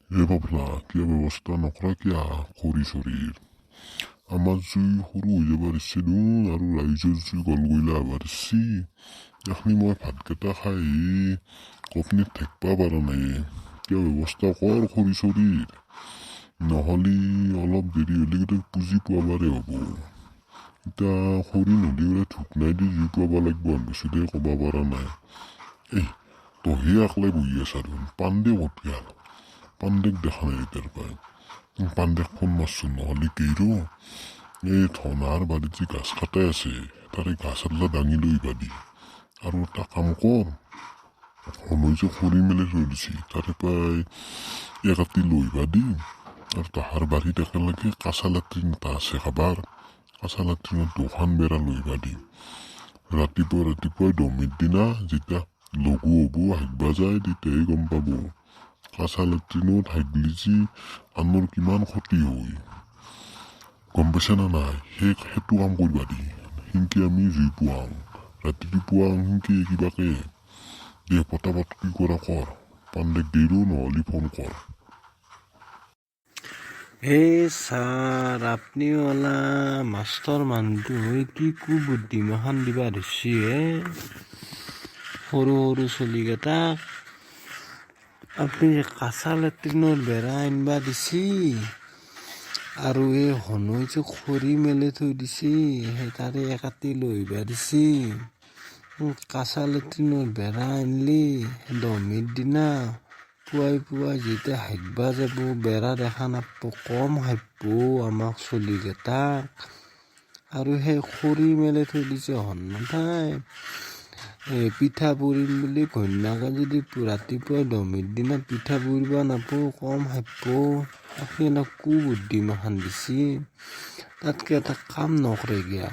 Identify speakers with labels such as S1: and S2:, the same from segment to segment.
S1: হে বাবলা কিয় ব্যৱস্থা নকৰা কিয়া খৰি চৰিৰ আমাৰ জুই সৰু হৈ যাব পাৰিছে আৰু ৰাইজৰ জুই গল গইলা পাৰিছি এখনি মই ভাতকেইটা খাই কফনিত থাকিবা পৰা নাই কিয় ব্যৱস্থা কৰ খৰি চৰিৰ নহ'লে অলপ দেৰি হ'লে গোটেই পুঁজি পোৱাবাৰে হ'ব এতিয়া খৰি নদীৰে ধূপ নাই দি জুই পোৱাব লাগিব বেছি দেৰি ক'ব পৰা নাই এই তহি আকলাই বহি আছা দেখোন পাণ্ডে ক'ত গেল পাণ্ডেক দেখা নাই এতিয়াৰ পৰাই পাণ্ডেক ফোন মাৰচোন নহ'লে কেইৰো এই ধনাৰ বাৰীত যে গাছ কাটাই আছে তাৰে গাছ এডলা দাঙি লৈ বাদি আৰু এটা কাম কৰ সময় যে খৰি মেলি থৈ দিছে তাৰে পৰাই একাটি লৈ বাদি আৰু তাহাৰ বাৰীত একেলগে কাঁচা লেট্ৰিন এটা আছে খাবাৰ কাঁচা লেট্ৰিনত দুখন বেৰা লৈ বাদি ৰাতিপুৱাই দমিৰ দিনা যেতিয়া লঘু হ'ব হাগবা যায় তেতিয়াই গম পাব কাঁচা লেট্ৰিনত হাগলি যি আনৰ কিমান ক্ষতি হয় গম পাইছে না নাই সেইটো কাম কৰিবা দি সিনকি আমি জুই পুৱাওঁ ৰাতিটো পুৱাওঁ সিনকি কিবাকে দে পটাপট কি কৰা কৰ পাণ্ডেক দিলোঁ নহ'লে ফোন কৰ
S2: হে ছাৰ আপনি ওলা মাষ্টৰ মানুহটো হৈ কি কুবুদ্ধি মহান দিবা ধৰিছি হে সৰু সৰু চলিকেইটাক আপুনি যে কাঁচা লেট্ৰিনৰ বেৰা আনবা দিছি আৰু এই হনৈ যে খৰি মেলি থৈ দিছি সেই তাৰে একাটি লৈ আহিবা দিছি কাঁচা লেট্ৰিনৰ বেৰা আনলি দমিৰ দিনা পুৱাই যেতিয়া হাগবা যাব বেৰা দেখা নাপাব কম হাগব আমাক চলিকেইটাক আৰু সেই খৰি মেলি থৈ দিছে হন্নঠাই পিঠা পুৰিম বুলি ঘৈণীয়েকে যদি ৰাতিপুৱাই দমিৰ দিনা পিঠা পুৰিব নাপাব কম হাগব আপুনি এটা কুবুদ্ধি মাখান দিছি তাতকে এটা কাম নকৰে গিয়া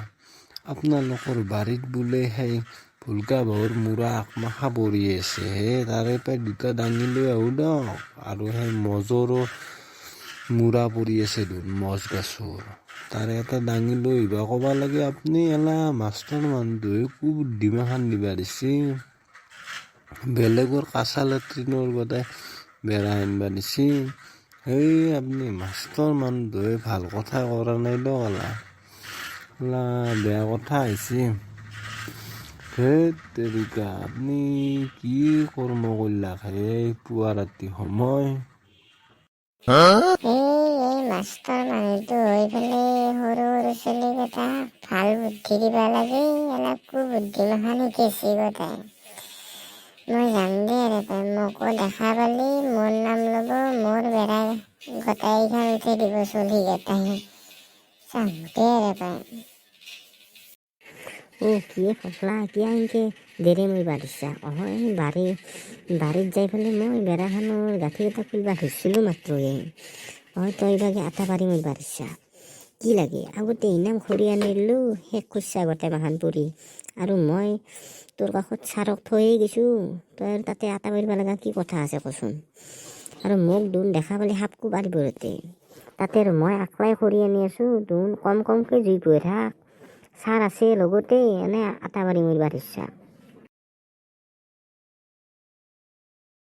S2: আপোনালোকৰ বাৰীত বোলে সেই ভুলকা বাহুৰ মূৰা একমাখা পৰি আছে হে তাৰে পৰাই দুটা দাঙি লৈ আহো দক আৰু সেই মজৰো মূৰা পৰি আছে মজ গাছৰ তাৰে এটা দাঙি লৈ আহিবা ক'বা লাগে আপুনি এলা মাষ্টৰ মানুহটোৱে কুবুদ্ধি মাখান দিবা দিছি বেলেগৰ কাঁচা লেট্ৰিনৰ গতে বেৰা আনবা দিছি সেই আপুনি মাষ্টৰ মানুহটোৱে ভাল কথা কৰা নাই দক এলা বেয়া কথা আহিছে ধেত তেৰিকা আপুনি কি কৰ্ম কৰিলাক হে পুৱা ৰাতি সময়
S3: এই মাষ্টৰ মানুহটো হৈ পেলাই সৰু ছোৱালীকেইটা ভাল বুদ্ধি দিবা লাগে অলপ কুবুদ্ধি মাখান শিকাইছে গতাই মই যাম দে মোকো দেখা পালি মোৰ নাম ল'ব মোৰ বেৰা গটাইখন উঠাই দিব চলিকেইটাই যাম দে
S4: কিয়ে ফসলা এতিয়া এনেকৈ দেৰে মই বাঢ়িছা বাৰীত যাই পেলাই মই বেৰাখনৰ গাঁঠি এটা খুলিব ধৰিছিলোঁ মাত্ৰয়ে তই বাগে আটা পাৰি মই বাঢ়িছা কি লাগে আগতে ইনাম খৰি আনিলোঁ শেষ কৰিছা গোটেই মাখান পৰি আৰু মই তোৰ কাষত ছাৰক থৈয়ে গৈছোঁ তই আৰু তাতে আটা পাৰিব লগা কি কথা আছে কচোন আৰু মোক দোন দেখা পালে সাপকো পাৰিব তাতে আৰু মই আকলাই খৰি আনি আছোঁ দোন কমকৈ জুই পুৱাই থাক ছাৰ আছে লগতে এনে আটা পাৰি মৰিব ধৰিছা